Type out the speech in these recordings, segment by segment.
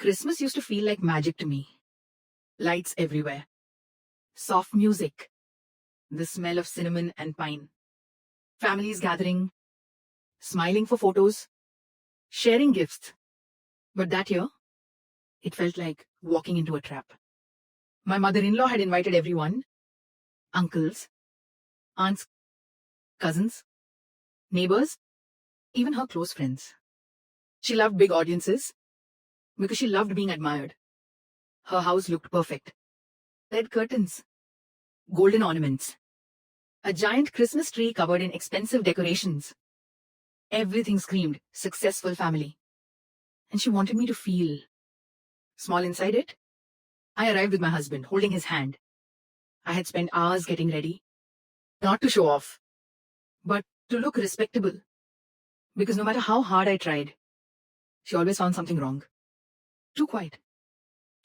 Christmas used to feel like magic to me. Lights everywhere, soft music, the smell of cinnamon and pine, families gathering, smiling for photos, sharing gifts. But that year, it felt like walking into a trap. My mother-in-law had invited everyone, uncles, aunts, cousins, neighbors, even her close friends. She loved big audiences because she loved being admired. Her house looked perfect. Red curtains, golden ornaments, a giant Christmas tree covered in expensive decorations. Everything screamed successful family. And she wanted me to feel small inside it. I arrived with my husband, holding his hand. I had spent hours getting ready, not to show off, but to look respectable. Because no matter how hard I tried, she always found something wrong. Too quiet,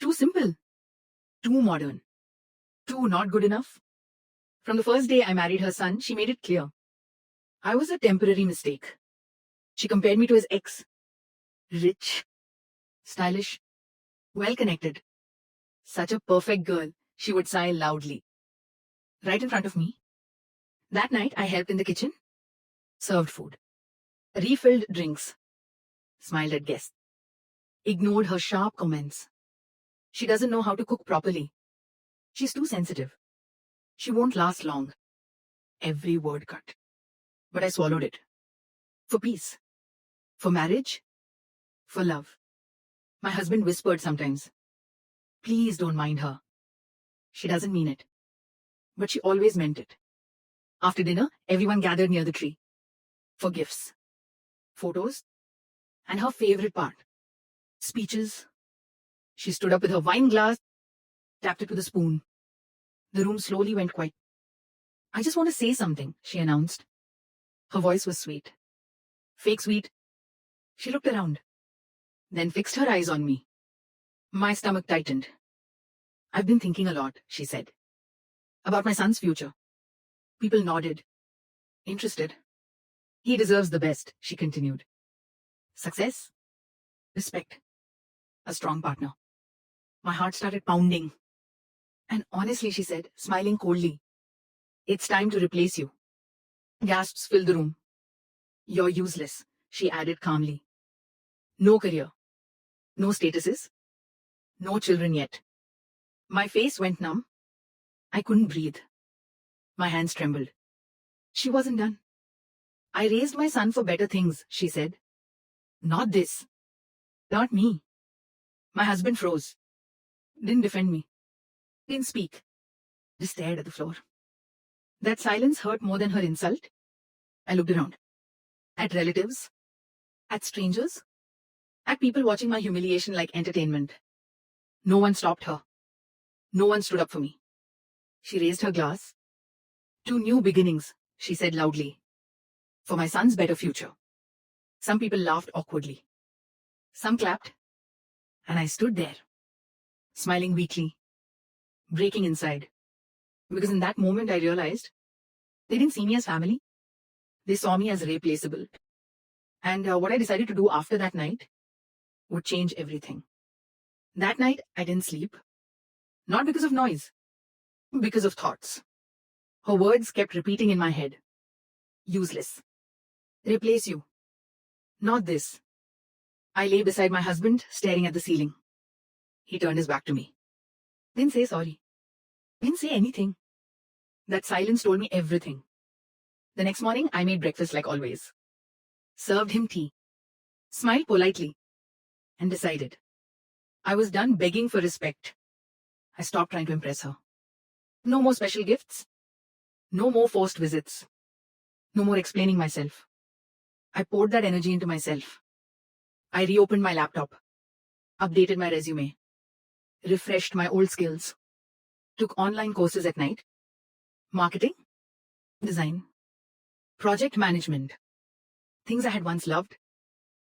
too simple, too modern, too not good enough. From the first day I married her son, she made it clear I was a temporary mistake. She compared me to his ex. Rich, stylish, well-connected. Such a perfect girl, she would sigh loudly. Right in front of me. That night, I helped in the kitchen, served food, refilled drinks, smiled at guests, ignored her sharp comments. She doesn't know how to cook properly. She's too sensitive. She won't last long. Every word cut. But I swallowed it. For peace. For marriage. For love. My husband whispered sometimes, "Please don't mind her. She doesn't mean it." But she always meant it. After dinner, everyone gathered near the tree. For gifts, photos, and her favorite part, speeches. She stood up with her wine glass, tapped it with a spoon. The room slowly went quiet. "I just want to say something," she announced. Her voice was sweet. Fake sweet. She looked around, then fixed her eyes on me. My stomach tightened. "I've been thinking a lot," she said, "about my son's future." People nodded, interested. "He deserves the best," she continued. "Success, respect, a strong partner." My heart started pounding. "And honestly," she said, smiling coldly, "it's time to replace you." Gasps filled the room. "You're useless," she added calmly. "No career, no statuses, no children yet." My face went numb. I couldn't breathe. My hands trembled. She wasn't done. "I raised my son for better things," she said. "Not this. Not me." My husband froze. Didn't defend me. Didn't speak. Just stared at the floor. That silence hurt more than her insult. I looked around. At relatives. At strangers. At people watching my humiliation like entertainment. No one stopped her. No one stood up for me. She raised her glass. "To new beginnings," she said loudly. "For my son's better future." Some people laughed awkwardly. Some clapped. And I stood there, smiling weakly, breaking inside. Because in that moment I realized they didn't see me as family. They saw me as replaceable. And what I decided to do after that night would change everything. That night I didn't sleep. Not because of noise. Because of thoughts. Her words kept repeating in my head. "Useless. Replace you. Not this." I lay beside my husband, staring at the ceiling. He turned his back to me. Didn't say sorry. Didn't say anything. That silence told me everything. The next morning, I made breakfast like always. Served him tea. Smiled politely. And decided. I was done begging for respect. I stopped trying to impress her. No more special gifts. No more forced visits. No more explaining myself. I poured that energy into myself. I reopened my laptop, updated my resume, refreshed my old skills, took online courses at night, marketing, design, project management, things I had once loved.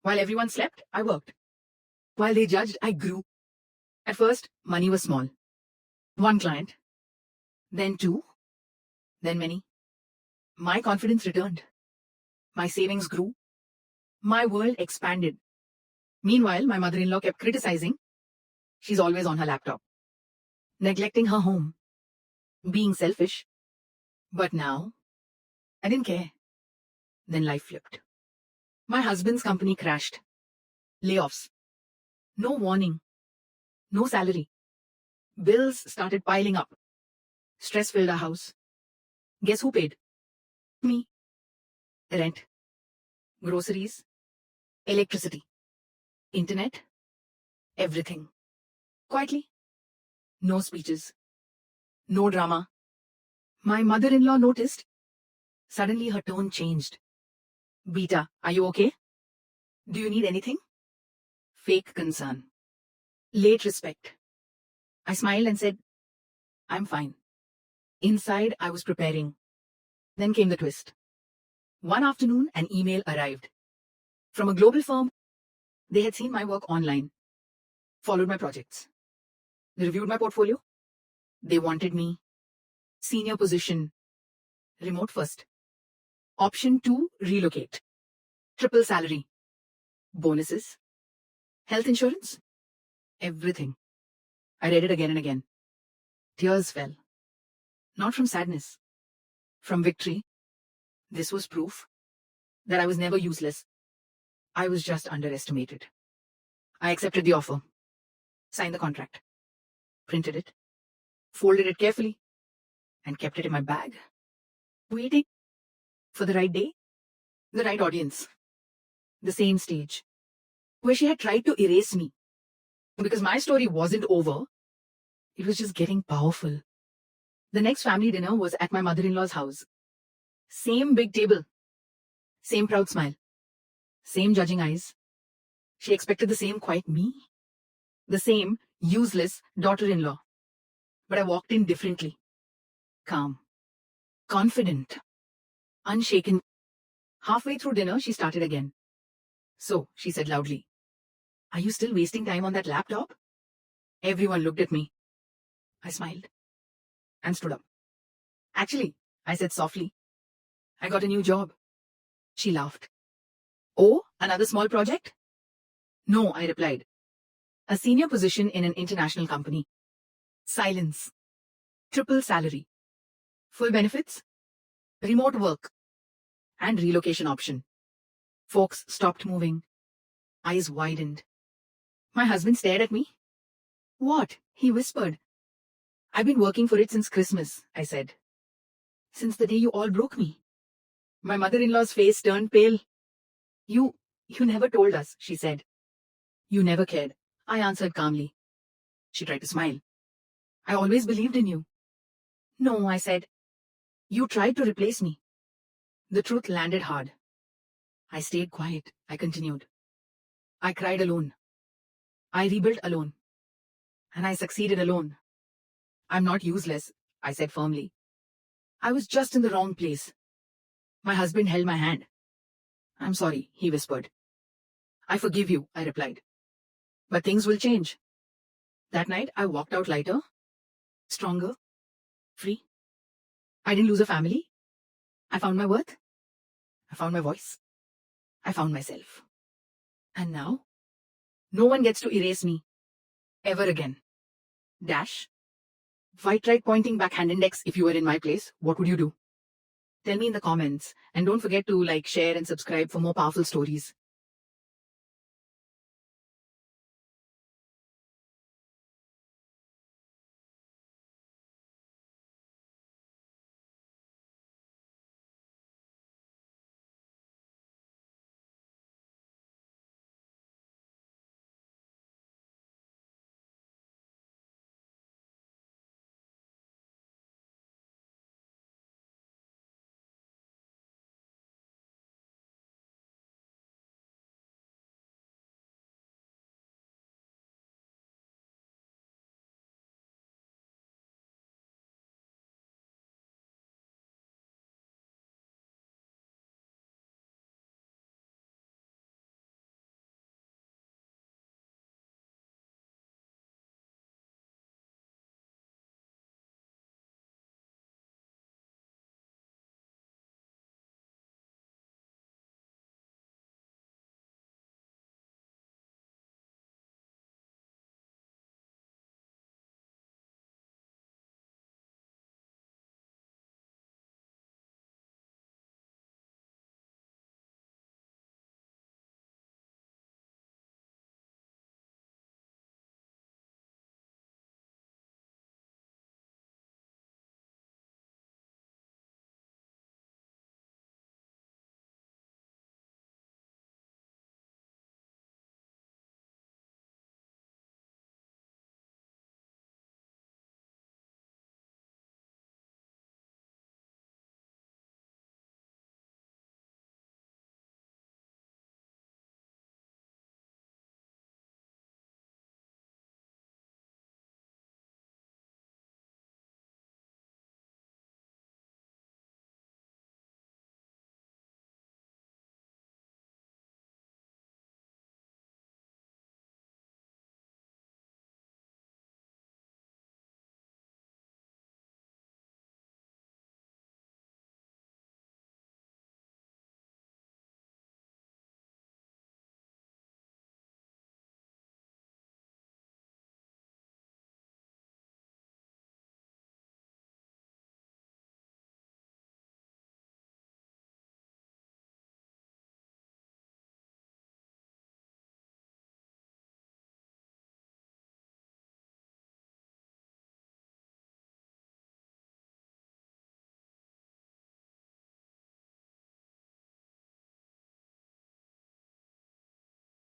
While everyone slept, I worked. While they judged, I grew. At first, money was small. 1 client, then 2, then many. My confidence returned. My savings grew. My world expanded. Meanwhile, my mother-in-law kept criticizing, She's always on her laptop, neglecting her home, being selfish. But now, I didn't care. Then life flipped. My husband's company crashed. Layoffs. No warning. No salary. Bills started piling up. Stress filled our house. Guess who paid? Me. Rent. Groceries. Electricity. Internet. Everything. Quietly. No speeches. No drama. My mother-in-law noticed. Suddenly her tone changed. Beta, are you okay? Do you need anything? Fake concern. Late respect. I smiled and said, I'm fine. Inside, I was preparing. Then came the twist. One afternoon, an email arrived. From a global firm. They had seen my work online, followed my projects. They reviewed my portfolio. They wanted me. Senior position. Remote first. Option 2, relocate. Triple salary. Bonuses. Health insurance. Everything. I read it again and again. Tears fell. Not from sadness. From victory. This was proof that I was never useless. I was just underestimated. I accepted the offer. Signed the contract. Printed it. Folded it carefully. And kept it in my bag. Waiting for the right day. The right audience. The same stage. Where she had tried to erase me. Because my story wasn't over. It was just getting powerful. The next family dinner was at my mother-in-law's house. Same big table. Same proud smile. Same judging eyes. She expected the same quiet me. The same useless daughter-in-law. But I walked in differently. Calm. Confident. Unshaken. Halfway through dinner, she started again. So, she said loudly, are you still wasting time on that laptop? Everyone looked at me. I smiled and stood up. Actually, I said softly, I got a new job. She laughed. Oh, another small project? No, I replied. A senior position in an international company. Silence. Triple salary. Full benefits. Remote work. And relocation option. Folks stopped moving. Eyes widened. My husband stared at me. What? He whispered. I've been working for it since Christmas, I said. Since the day you all broke me. My mother-in-law's face turned pale. You never told us, she said. You never cared, I answered calmly. She tried to smile. I always believed in you. No, I said. You tried to replace me. The truth landed hard. I stayed quiet, I continued. I cried alone. I rebuilt alone. And I succeeded alone. I'm not useless, I said firmly. I was just in the wrong place. My husband held my hand. I'm sorry, he whispered. I forgive you, I replied. But things will change. That night, I walked out lighter, stronger, free. I didn't lose a family. I found my worth. I found my voice. I found myself. And now, no one gets to erase me. Ever again. Dash. White right pointing backhand index. If you were in my place, what would you do? Tell me in the comments. And don't forget to like, share and subscribe for more powerful stories.